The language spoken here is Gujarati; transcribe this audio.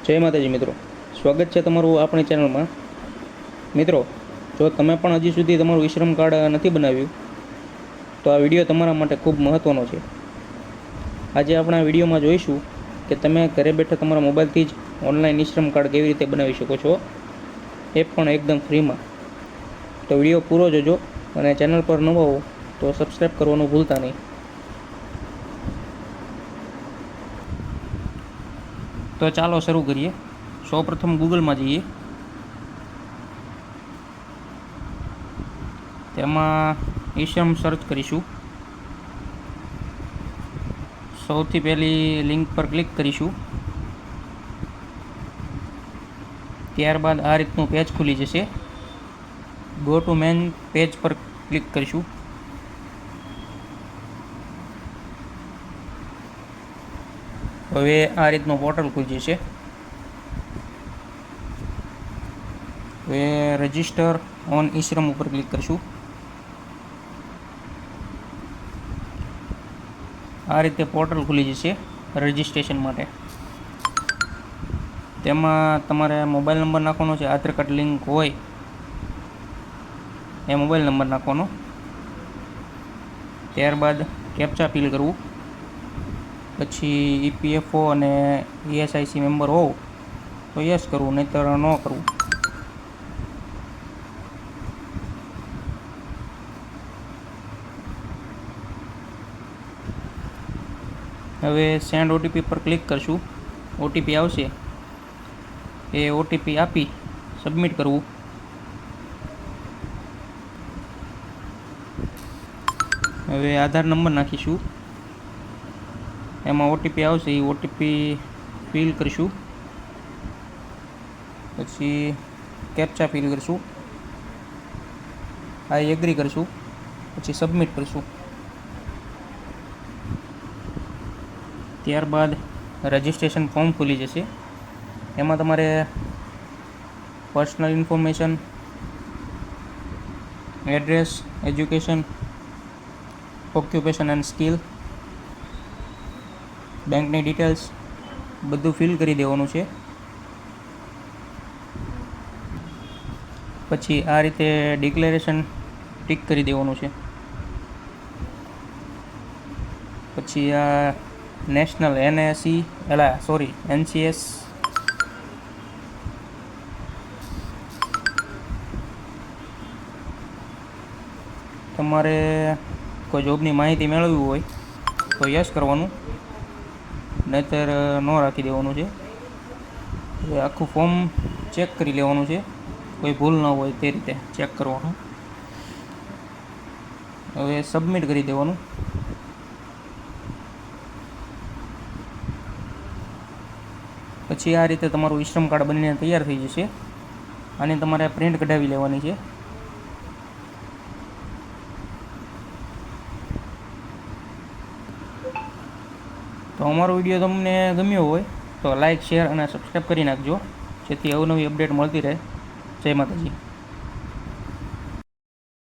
જય માતાજી મિત્રો, સ્વાગત છે તમારું આપણી ચેનલમાં। મિત્રો, જો તમે પણ હજી સુધી તમારું ઈ શ્રમ કાર્ડ નથી બનાવ્યું તો આ વિડીયો તમારા માટે ખૂબ મહત્ત્વનો છે। આજે આપણે આ વિડીયોમાં જોઈશું કે તમે ઘરે બેઠા તમારા મોબાઈલથી જ ઓનલાઈન ઈ શ્રમ કાર્ડ કેવી રીતે બનાવી શકો છો, એ પણ એકદમ ફ્રીમાં। તો વિડીયો પૂરો જોજો અને ચેનલ પર નવા હો તો સબસ્ક્રાઈબ કરવાનું ભૂલતા નહીં। તો ચાલો શરૂ કરીએ। સૌપ્રથમ ગૂગલમાં જઈએ, તેમાં ઈ શ્રમ સર્ચ કરીશું। સૌથી પહેલી લિંક પર ક્લિક કરીશું, ત્યારબાદ આ રીતનું પેજ ખુલી જશે। ગો ટુ મેન પેજ પર ક્લિક કરીશું। હવે આ રીતનું પોર્ટલ ખુલી જશે। હવે રજિસ્ટર ઓન ઈ શ્રમ ઉપર ક્લિક કરીશું। આ રીતે પોર્ટલ ખુલી જશે રજિસ્ટ્રેશન માટે। તેમાં તમારે મોબાઈલ નંબર નાખવાનો છે, આધાર કાર્ડ લિંક હોય એ મોબાઈલ નંબર નાખવાનો। ત્યારબાદ કેપ્ચા ફિલ કરવું, પછી ઈપીએફઓ અને ઈએસઆઈસી મેમ્બર હોવ તો યસ કરવું, નહીંતર ન કરવું। હવે સેન્ડ ઓટીપી પર ક્લિક કરશું। ઓટીપી આવશે, એ ઓટીપી આપી સબમિટ કરવું। હવે આધાર નંબર નાખીશું, એમાં ઓટીપી આવશે, એ ઓટીપી ફિલ કરીશું। પછી કેપ્ચા ફિલ કરીશું, આઈ એગ્રી કરીશું, પછી સબમિટ કરીશું। ત્યારબાદ રજિસ્ટ્રેશન ફોર્મ ખુલી જશે। એમાં તમારે personal information, address, education, occupation and skill, બેંકની ડિટેલ્સ બધું ફિલ કરી દેવાનું છે। પછી આ રીતે ડિક્લેરેશન ટિક કરી દેવાનું છે। પછી આ નેશનલ એનસીએસ તમારે કોઈ જોબની માહિતી મેળવવી હોય તો યસ કરવાનું, નહીંતર ન રાખી દેવાનું છે। હવે આખું ફોર્મ ચેક કરી લેવાનું છે, કોઈ ભૂલ ન હોય તે રીતે ચેક કરવાનું। હવે સબમિટ કરી દેવાનું। પછી આ રીતે તમારું ઈ શ્રમ કાર્ડ બનીને તૈયાર થઈ જશે। આની તમારે પ્રિન્ટ કઢાવી લેવાની છે। તો અમારો વિડીયો તમને ગમ્યો હોય તો લાઇક, શેર અને સબસ્ક્રાઈબ કરી નાખજો, જેથી અવનવી અપડેટ મળતી રહે। જય માતાજી।